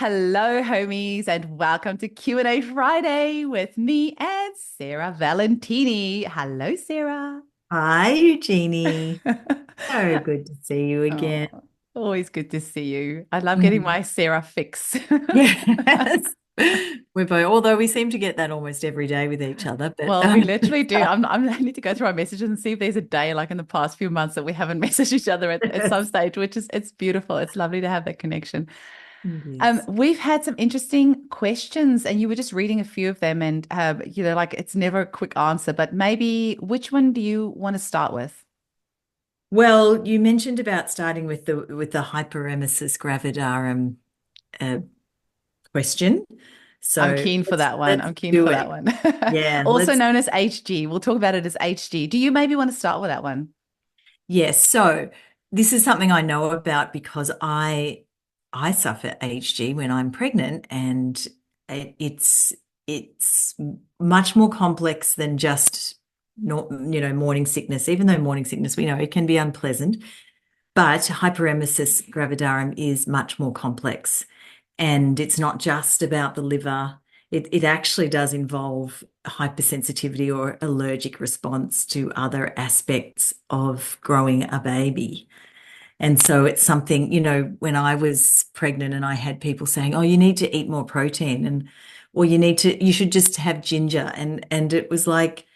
Hello, homies, and welcome to Q&A Friday with me and Sarah Valentini. Hello, Sarah. Hi, Eugenie. So good to see you Oh, again. always good to see you. I love getting Mhm. my Sarah fix. Yes. We're both, although we seem to get that almost every day with each other, but Well, we literally do. I need to go through our messages and see if there's a day like in the past few months that we haven't messaged each other at some yes, stage, which is it's beautiful. It's lovely to have that connection. it is. We've had some interesting questions, and you were just reading a few of them, and like it's never a quick answer, but maybe which one do you want to start with? Well, you mentioned about starting with the Hyperemesis Gravidarum uh, question. I'm So keen for let's that one. let's I'm keen do for that it. one. Yeah, Also let's known as HG. We'll talk about it as HG. Do you maybe want to start with that one? yes. So this is something I know about because I suffer HG when I'm pregnant, and it's much more complex than just not, morning sickness. Even though morning sickness, we know it can be unpleasant, but hyperemesis gravidarum is much more complex, and it's not just about the liver. It actually does involve hypersensitivity or allergic response to other aspects of growing a baby. And so it's something, when I was pregnant and I had people saying, "Oh, you need to eat more protein," and or you should just have ginger. And it was like,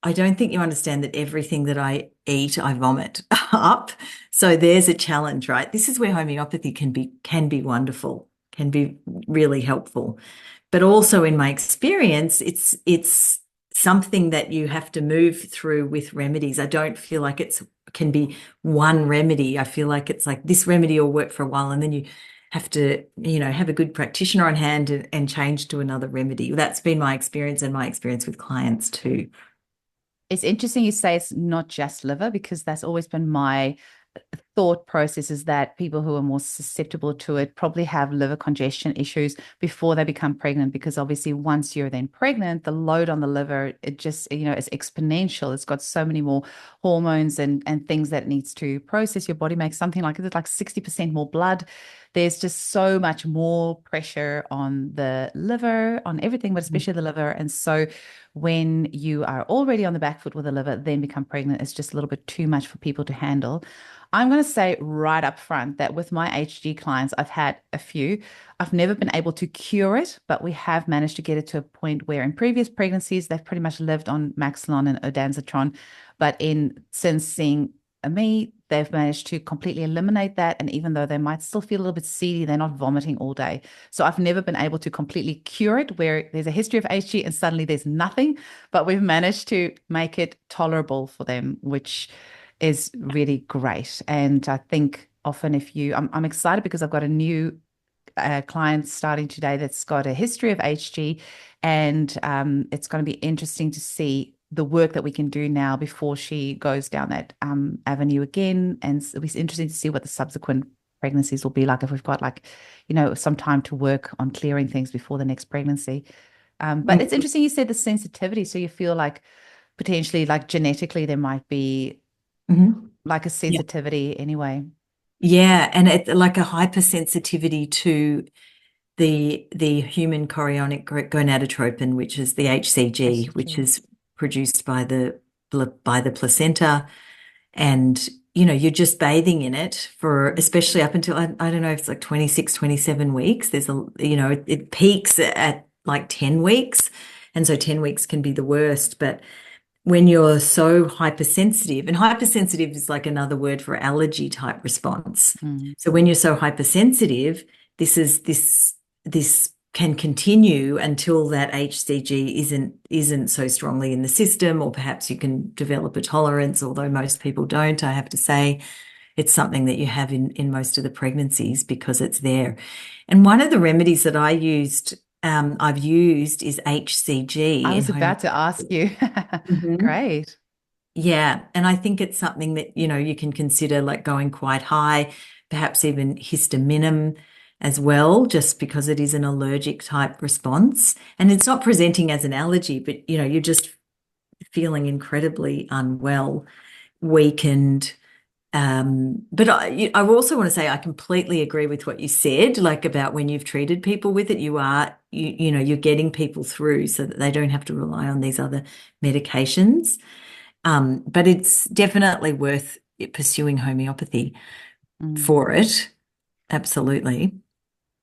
I don't think you understand that everything that I eat, I vomit up. So there's a challenge, right? This is where homeopathy can be wonderful, can be really helpful. But also in my experience, it's something that you have to move through with remedies. I don't feel like it's can be one remedy. I feel like it's like this remedy will work for a while, and then you have to, have a good practitioner on hand and change to another remedy. That's been my experience and my experience with clients too. It's interesting you say it's not just liver because that's always been my thought process is that people who are more susceptible to it probably have liver congestion issues before they become pregnant because obviously once you're then pregnant the load on the liver it just is exponential. It's got so many more hormones and things that it needs to process. Your body makes something like it's like 60% more blood. There's just so much more pressure on the liver, on everything, but especially the liver. And so when you are already on the back foot with the liver, then become pregnant, it's just a little bit too much for people to handle. I'm going to say right up front that with my HG clients, I've had a few. I've never been able to cure it, but we have managed to get it to a point where in previous pregnancies, they've pretty much lived on Maxilon and Odanzatron. But since seeing me, they've managed to completely eliminate that. And even though they might still feel a little bit seedy, they're not vomiting all day. So I've never been able to completely cure it where there's a history of HG and suddenly there's nothing, but we've managed to make it tolerable for them, which is really great. And I think often if I'm excited because I've got a new client starting today that's got a history of HG, and it's going to be interesting to see the work that we can do now before she goes down that avenue again. And it'll be interesting to see what the subsequent pregnancies will be like if we've got some time to work on clearing things before the next pregnancy. But it's interesting you said the sensitivity. So you feel like potentially like genetically there might be Mhm. like a Yeah. sensitivity anyway. Yeah, and it like a hypersensitivity to the human chorionic gonadotropin, which is the HCG, which HCG. is produced by the placenta, and you're just bathing in it for especially up until I don't know if it's like 26, 27 weeks. There's it peaks at like 10 weeks, and so 10 weeks can be the worst, but when you're so hypersensitive, and hypersensitive is like another word for allergy type response. Mm. So when you're so hypersensitive, this can continue until that HCG isn't so strongly in the system, or perhaps you can develop a tolerance, although most people don't, I have to say. It's something that you have in most of the pregnancies because it's there. And one of the remedies that I've used is I HCG in was about to ask homeopathy. you. Mhm. Great. Yeah, and I think it's something that, you can consider like going quite high, perhaps even histaminum as well, just because it is an allergic type response. And it's not presenting as an allergy, but, you're just feeling incredibly unwell, weakened, But I also want to say I completely agree with what you said, like about when you've treated people with it, you're getting people through so that they don't have to rely on these other medications. But it's definitely worth pursuing homeopathy Mm. for it. Absolutely.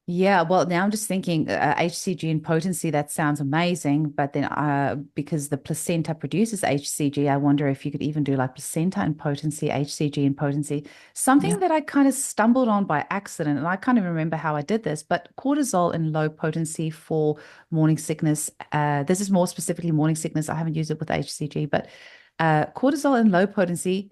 Yeah, well, now I'm just thinking HCG and potency, that sounds amazing. But then because the placenta produces HCG, I wonder if you could even do like placenta and potency, HCG and potency. Yeah. Something that I kind of stumbled on by accident, and I can't even remember how I did this, but cortisol in low potency for morning sickness. This is more specifically morning sickness. I haven't used it with HCG, but cortisol in low potency.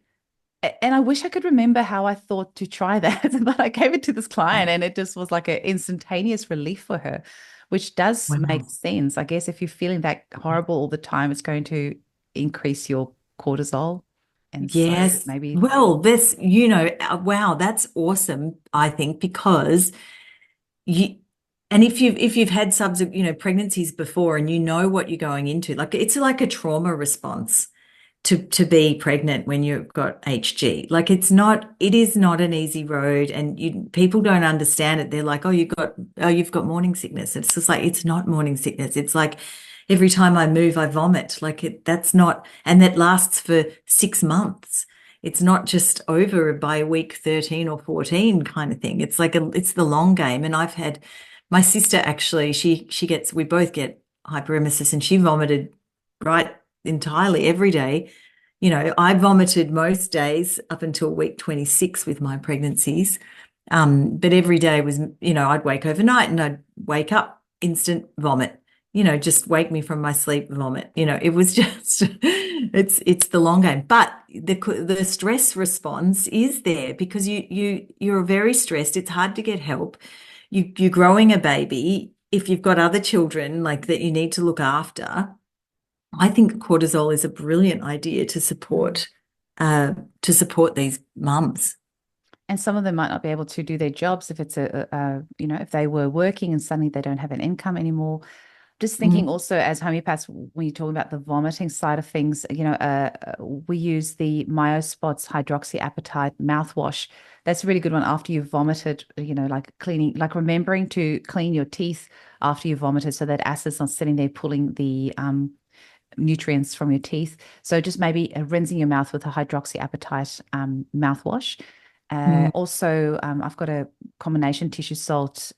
And I wish I could remember how I thought to try that, but I gave it to this client and it just was like an instantaneous relief for her, which does make Wow. sense. I guess if you're feeling that horrible all the time, it's going to increase your cortisol. And so Yes. maybe, Well, wow, that's awesome, I think, because you and if you've had subsequent, pregnancies before and you know what you're going into, like it's like a trauma response to be pregnant when you've got HG. Like it is not an easy road, and people don't understand it. They're like, you've got morning sickness. It's just like it's not morning sickness. It's like every time I move, I vomit. That's not, and that lasts for 6 months. It's not just over by week 13 or 14 kind of thing. It's the long game. And I've had my sister actually, we both get hyperemesis, and she vomited right entirely every day. I vomited most days up until week 26 with my pregnancies. But every day was, I'd wake overnight and I'd wake up, instant vomit, just wake me from my sleep, vomit. It was just, it's the long game. But the stress response is there because you're very stressed. It's hard to get help. You're growing a baby. If you've got other children like that you need to look after, I think cortisol is a brilliant idea uh, to support these mums. and some of them might not be able to do their jobs if it's if they were working and suddenly they don't have an income anymore. Just thinking Mm, also as homeopaths, when you're talking about the vomiting side of things, we use the Myospots hydroxyapatite mouthwash. That's a really good one after you've vomited, like cleaning, like remembering to clean your teeth after you've vomited so that acid's not sitting there pulling the nutrients from your teeth. So just maybe rinsing your mouth with a hydroxyapatite mouthwash. mm, Also, I've got a combination tissue salt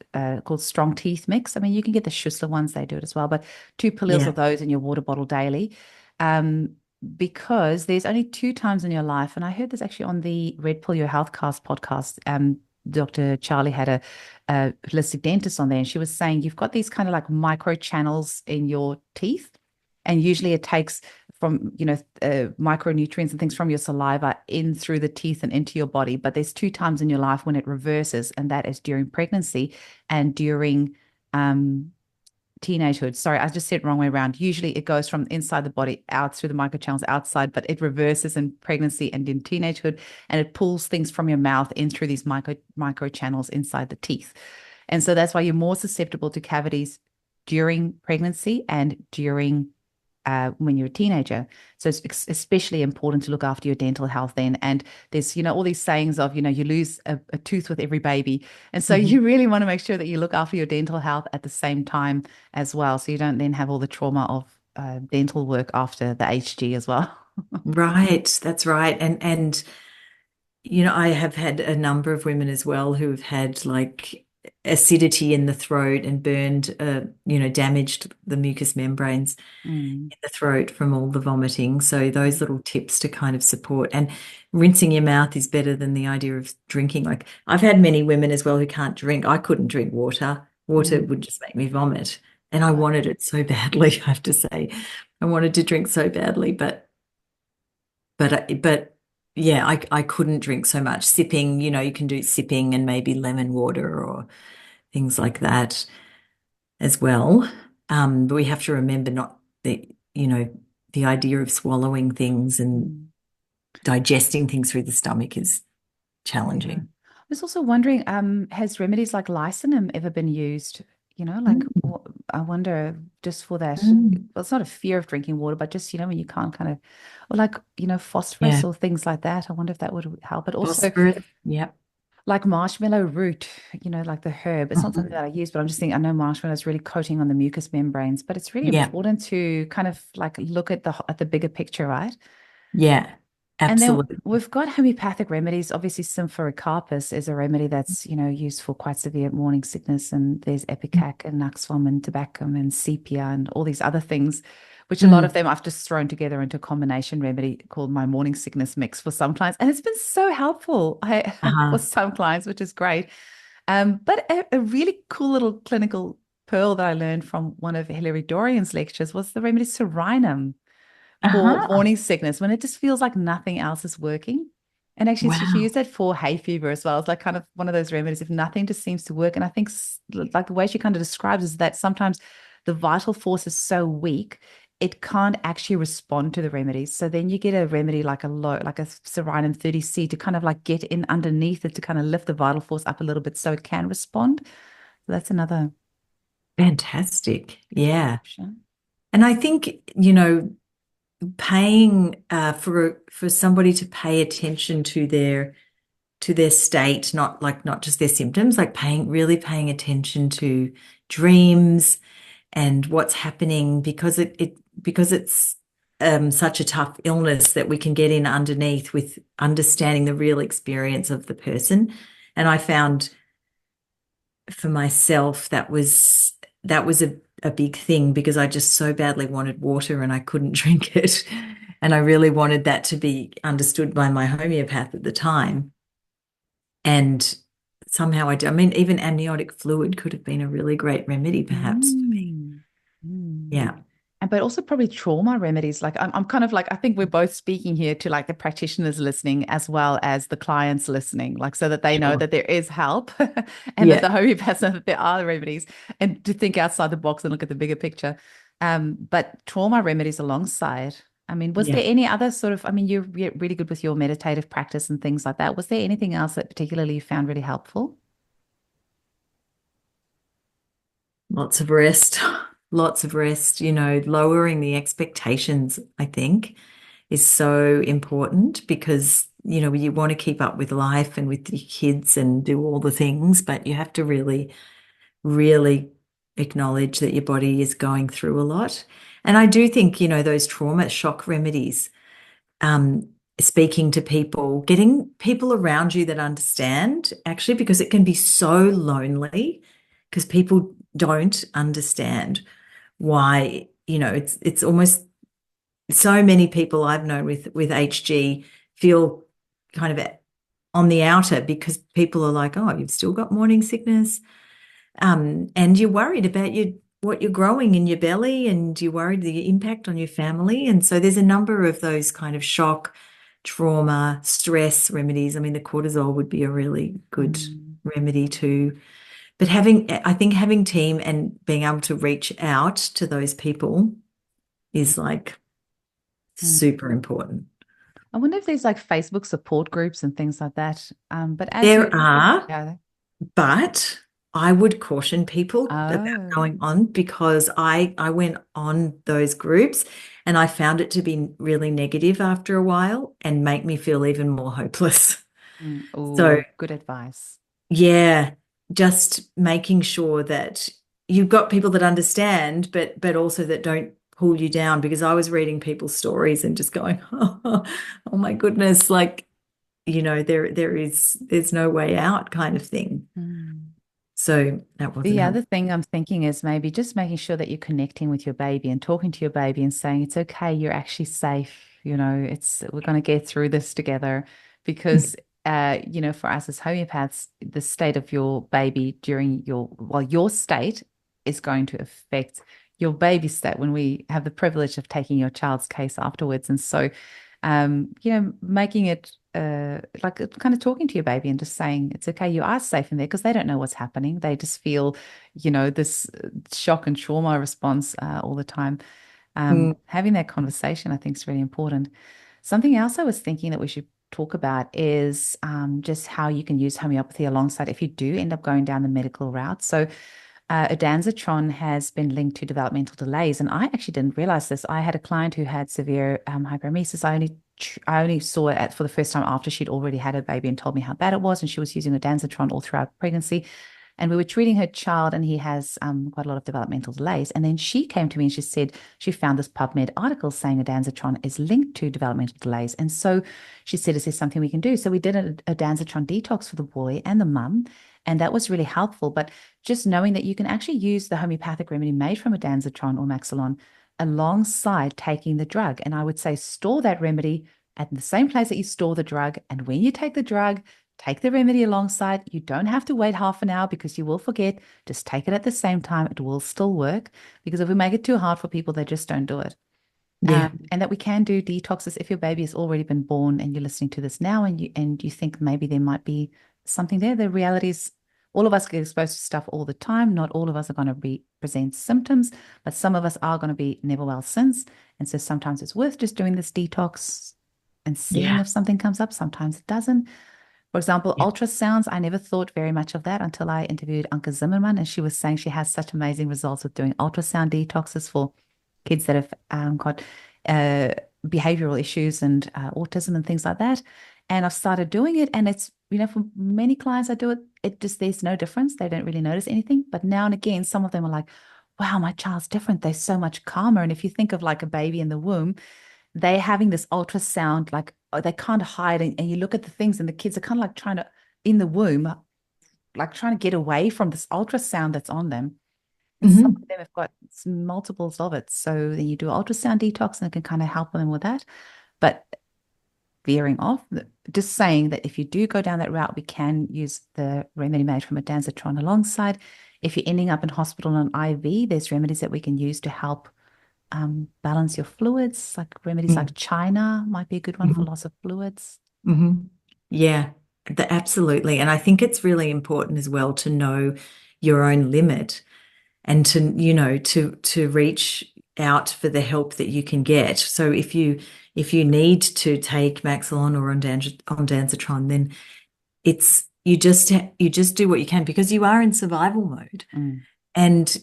called Strong Teeth Mix. I mean, you can get the Schussler ones, they do it as well, but 2 pills yeah. of those in your water bottle daily. Um, because there's only 2 times in your life, and I heard this actually on the Red Pill Your Health Cast podcast. Dr. Charlie had a holistic dentist on there, and she was saying you've got these kind of like micro channels in your teeth, and usually it takes from micronutrients and things from your saliva in through the teeth and into your body. But there's 2 times in your life when it reverses, and that is during pregnancy and during teenagehood. Sorry, I just said it wrong way around. Usually it goes from inside the body out through the microchannels outside, but it reverses in pregnancy and in teenagehood, and it pulls things from your mouth in through these microchannels inside the teeth. And so that's why you're more susceptible to cavities during pregnancy and during when you're a teenager. So it's especially important to look after your dental health then. And there's, all these sayings of, you lose a tooth with every baby. And so Mhm. you really want to make sure that you look after your dental health at the same time as well. So you don't then have all the trauma of dental work after the HG as well. Right, that's right. And I have had a number of women as well who have had like acidity in the throat and burned, damaged the mucous membranes Mm, in the throat from all the vomiting. So those little tips to kind of support, and rinsing your mouth is better than the idea of drinking. Like I've had many women as well who can't drink. I couldn't drink water. Water mm, would just make me vomit. And I wanted it so badly, I have to say. I wanted to drink so badly, but yeah, I couldn't drink so much. Sipping, you can do sipping and maybe lemon water or things like that as well. But we have to remember not the idea of swallowing things and mm. digesting things through the stomach is Yeah. challenging. I was also wondering, has remedies like lysinum ever been used? Like Mm. I wonder just for that, Mm. well, it's not a fear of drinking water, but just, when you can't kind of, or like, phosphorus Yeah. or things like that. I wonder if that would help. But also Phosphorus. Yep. like marshmallow root, like the herb. It's not something Mhm. that I use, but I'm just thinking, I know marshmallow is really coating on the mucous membranes, but it's really Yeah. important to kind of like look at the bigger picture, right? Yeah. And then Absolutely. we've got homeopathic remedies. Obviously, Symphoracarpus is a remedy that's, used for quite severe morning sickness. And there's Ipecac and Nux Vomica and Tobacum and Sepia and all these other things, which a lot of Mm. them I've just thrown together into a combination remedy called my morning sickness mix for some clients. And it's been so helpful for Uh-huh. some clients, which is great. But a really cool little clinical pearl that I learned from one of Hilary Dorian's lectures was the remedy Serinum for Uh-huh. morning sickness when it just feels like nothing else is working. And actually, she Wow. used that for hay fever as well. It's like kind of one of those remedies if nothing just seems to work. And I think like the way she kind of describes is that sometimes the vital force is so weak, it can't actually respond to the remedies. So then you get a remedy like like a Serinum 30C to kind of like get in underneath it to kind of lift the vital force up a little bit so it can respond. So that's another Fantastic. Yeah. option. And I think, paying for somebody to pay attention to their state, not just their symptoms, like paying attention to dreams and what's happening because it's such a tough illness that we can get in underneath with understanding the real experience of the person. And I found for myself that was a big thing because I just so badly wanted water and I couldn't drink it. And I really wanted that to be understood by my homeopath at the time. And somehow I mean, even amniotic fluid could have been a really great remedy, perhaps, for me. Mm. Mm. Yeah. And but also probably trauma remedies. Like I'm kind of like, I think we're both speaking here to like the practitioners listening as well as the clients listening, like so that they know Sure. that there is help and that Yeah. the homeopaths know that there are remedies and to think outside the box and look at the bigger picture. But trauma remedies alongside. I mean, was there Yeah. any other sort of, I mean, you're really good with your meditative practice and things like that. Was there anything else that particularly you found really helpful? Lots of rest. Lots of rest, lowering the expectations, I think, is so important because, you want to keep up with life and with your kids and do all the things, but you have to really, really acknowledge that your body is going through a lot. And I do think, those trauma shock remedies, um, speaking to people, getting people around you that understand, actually, because it can be so lonely because people don't understand why, it's almost so many people I've known with HG feel kind of on the outer because people are like, oh, you've still got morning sickness. And you're worried about what you're growing in your belly and you're worried the impact on your family. And so there's a number of those kind of shock, trauma, stress remedies. I mean, the cortisol would be a really good Mm, remedy too. But I think having team and being able to reach out to those people is like mm. super important. I wonder if there's like Facebook support groups and things like that. But as There you, are, yeah. but I would caution people about Oh, going on because I went on those groups and I found it to be really negative after a while and make me feel even more hopeless. So oh, good advice. yeah, just making sure that you've got people that understand, but also that don't pull you down because I was reading people's stories and just going, oh my goodness, like, there's no way out kind of thing. Mm. So that wasn't The other helpful. thing I'm thinking is maybe just making sure that you're connecting with your baby and talking to your baby and saying it's okay, you're actually safe. We're going to get through this together because for us as homeopaths, the state of your baby during your state is going to affect your baby state when we have the privilege of taking your child's case afterwards. And so making it like kind of talking to your baby and just saying it's okay, you are safe in there because they don't know what's happening. They just feel, this shock and trauma response all the time. Mm, Having that conversation, I think, is really important. Something else I was thinking that we should talk about is just how you can use homeopathy alongside if you do end up going down the medical route. So Ondansetron has been linked to developmental delays, and I actually didn't realize this. I had a client who had severe hyperemesis. I only saw it for the first time after she'd already had a baby and told me how bad it was, and she was using ondansetron all throughout pregnancy. And we were treating her child, and he has quite a lot of developmental delays. And then she came to me and she said she found this PubMed article saying ondansetron is linked to developmental delays. And so she said, "Is there something we can do?" So we did a ondansetron detox for the boy and the mum, and that was really helpful. But just knowing that you can actually use the homeopathic remedy made from ondansetron or maxilon alongside taking the drug. And I would say store that remedy at the same place that you store the drug. And when you take the drug, take the remedy alongside. You don't have to wait half an hour because you will forget. Just take it at the same time. It will still work, because if we make it too hard for people, they just don't do it. Yeah. And that we can do detoxes if your baby has already been born and you're listening to this now, and you think maybe there might be something there. The reality is all of us get exposed to stuff all the time. Not all of us are going to present symptoms, but some of us are going to be never well since. And so sometimes it's worth just doing this detox and seeing Yeah. if something comes up. Sometimes it doesn't. For example, Yeah. ultrasounds, I never thought very much of that until I interviewed Anke Zimmerman, and she was saying she has such amazing results with doing ultrasound detoxes for kids that have got uh, behavioral issues and autism and things like that. And I've started doing it, and it's, for many clients I do it, there's no difference. They don't really notice anything. But now and again, some of them are like, wow, my child's different. They're so much calmer. And if you think of like a baby in the womb, they're having this ultrasound, like they can't hide. And you look at the things, and the kids are kind of like trying to, in the womb, like trying to get away from this ultrasound that's on them. And some Mhm. of them have got multiples of it. So then you do ultrasound detox, and it can kind of help them with that. But veering off, just saying that if you do go down that route, we can use the remedy made from ondansetron alongside. If you're ending up in hospital on IV, there's remedies that we can use to help balance your fluids, like remedies like Mm. China might be a good one for Mhm. loss of fluids. Mhm. Yeah, absolutely. And I think it's really important as well to know your own limit and to reach out for the help that you can get. So if you need to take Maxilon or ondansetron, then you just do what you can, because you are in survival mode. Mm. And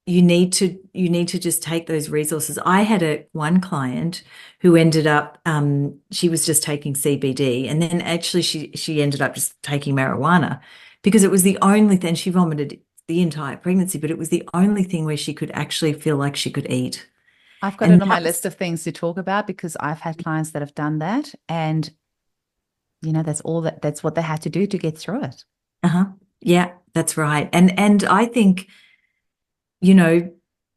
you need to just take those resources. I had one client who ended up she was just taking CBD, and then actually she ended up just taking marijuana, because it was the only thing. She vomited the entire pregnancy, but it was the only thing where she could actually feel like she could eat. I've got And it on my that was, list of things to talk about, because I've had clients that have done that, and that's what they had to do to get through it. uh-huh, yeah, that's right. And I think, you know,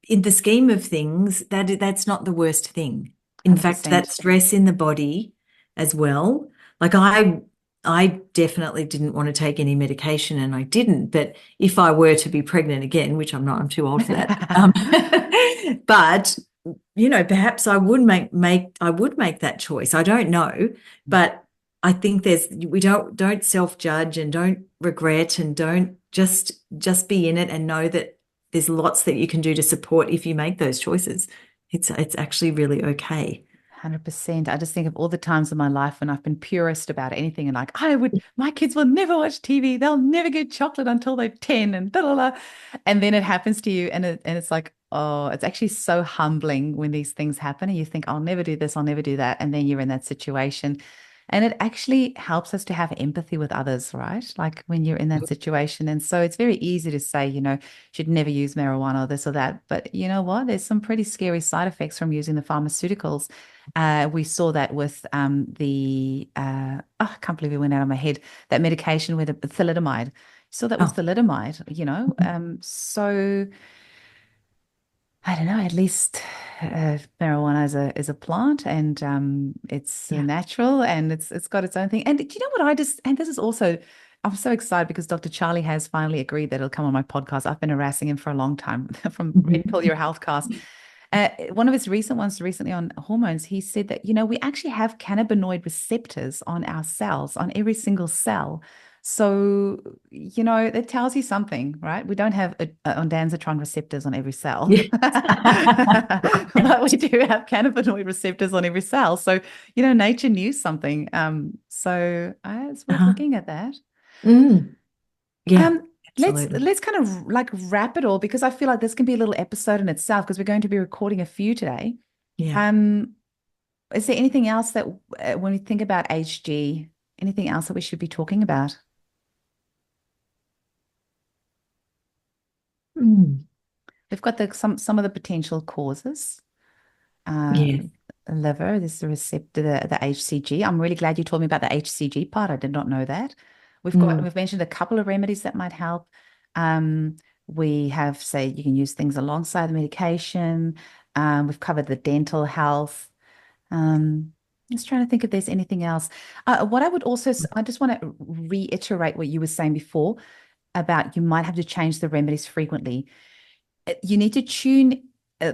in the scheme of things, that's not the worst thing. In fact, that 100%. stress in the body as well. Like I definitely didn't want to take any medication, and I didn't. But if I were to be pregnant again, which I'm not, I'm too old for that. But perhaps I would make that choice. I don't know, but I think we don't self-judge, and don't regret, and don't just be in it, and know that there's lots that you can do to support if you make those choices. It's actually really okay. 100%. I just think of all the times in my life when I've been purist about anything, and like, my kids will never watch TV. They'll never get chocolate until they're 10 and da, da, da. And then it happens to you, and it's like, oh, it's actually so humbling when these things happen and you think, I'll never do this, I'll never do that. And then you're in that situation. And it actually helps us to have empathy with others, right? Like when you're in that situation. And so it's very easy to say, should never use marijuana or this or that. But you know what? There's some pretty scary side effects from using the pharmaceuticals. We saw that with I can't believe it went out of my head, that medication with the thalidomide. Saw that with Oh, thalidomide. So I don't know, at least marijuana is a plant, and it's yeah. natural, and it's got its own thing. And do you know what and this is also, I'm so excited because Dr. Charlie has finally agreed that he'll come on my podcast. I've been harassing him for a long time from Red Pill Your Health Cast. One of his recent ones recently on hormones, he said that, we actually have cannabinoid receptors on our cells, on every single cell. So, that tells you something, right? We don't have ondansetron receptors on every cell, Yeah. but we do have cannabinoid receptors on every cell. So, nature knew something. So it's worth Uh-huh. looking at that. Mm, yeah, Um, Absolutely. let's kind of like wrap it all because I feel like this can be a little episode in itself because we're going to be recording a few today. Yeah. Um, is there anything else that when we think about HG, anything else that we should be talking about? Mm. We've got some of the potential causes. Uh, Yeah. liver, this is the receptor, the HCG. I'm really glad you told me about the HCG part. I did not know that. Mm. We've mentioned a couple of remedies that might help. Um, we have, say, you can use things alongside the medication. We've covered the dental health. Just trying to think if there's anything else. What I would also, I just want to reiterate what you were saying before about you might have to change the remedies frequently. You need to tune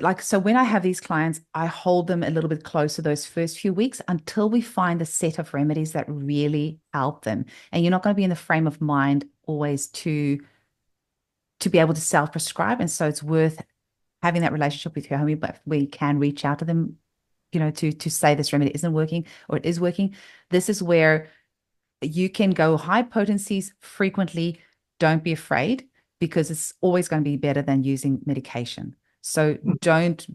like so when I have these clients, I hold them a little bit closer those first few weeks until we find a set of remedies that really help them. And you're not going to be in the frame of mind always to be able to self-prescribe. And so it's worth having that relationship with your homeopath where you can reach out to them, to say this remedy isn't working or it is working. This is where you can go high potencies frequently. Don't be afraid because it's always going to be better than using medication. So don't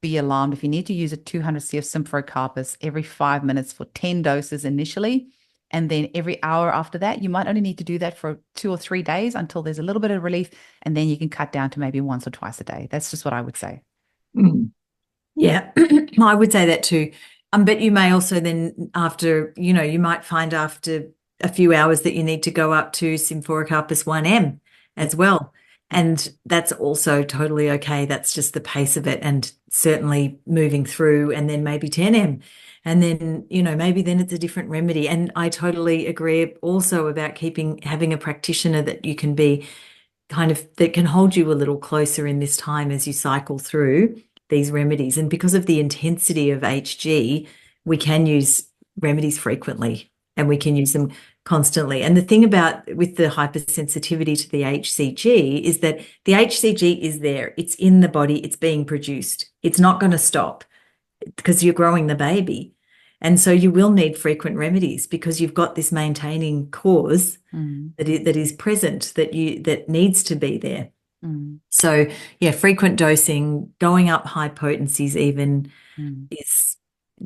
be alarmed if you need to use a 200 C of Symphocarpus every 5 minutes for 10 doses initially. And then every hour after that, you might only need to do that for 2 or 3 days until there's a little bit of relief. And then you can cut down to maybe once or twice a day. That's just what I would say. Mm. Yeah, I would say that too. But you may also then after, you might find after a few hours that you need to go up to Symphocarpus 1M Yeah. as well. And that's also totally okay. That's just the pace of it. And certainly moving through and then maybe 10M. And then, maybe then it's a different remedy. And I totally agree also about having a practitioner that you can be that can hold you a little closer in this time as you cycle through these remedies. And because of the intensity of HG, we can use remedies frequently and we can use them constantly. And the thing about with the hypersensitivity to the HCG is that the HCG is there, it's in the body, it's being produced. It's not going to stop because you're growing the baby. And so you will need frequent remedies because you've got this maintaining cause that is present that needs to be there. So yeah, frequent dosing, going up high potencies even is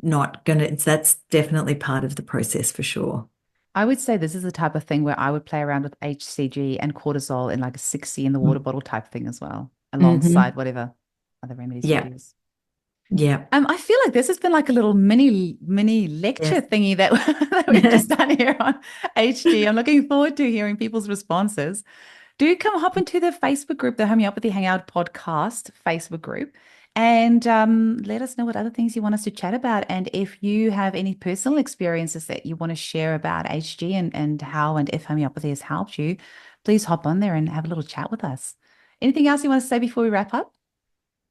not gonna, that's definitely part of the process for sure. I would say this is the type of thing where I would play around with HCG and cortisol in like a 6C in the water bottle type thing as well, alongside Mm-hmm. whatever other remedies you Yeah. use. Yeah. I feel like this has been like a little mini lecture Yes. thingy that, that we've just done here on HG. I'm looking forward to hearing people's responses. Do come hop into the Facebook group, the Homeopathy Hangout podcast Facebook group, and let us know what other things you want us to chat about. And if you have any personal experiences that you want to share about HG and how and if homeopathy has helped you, please hop on there and have a little chat with us. Anything else you want to say before we wrap up?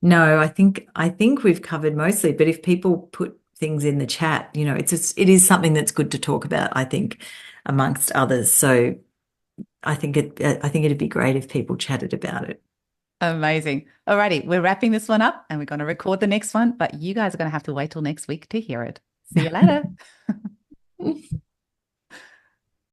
No, I think we've covered mostly, but if people put things in the chat, it is something that's good to talk about, I think, amongst others. So I think it'd be great if people chatted about it. Amazing. Alrighty, we're wrapping this one up and we're going to record the next one, but you guys are going to have to wait till next week to hear it. See you later.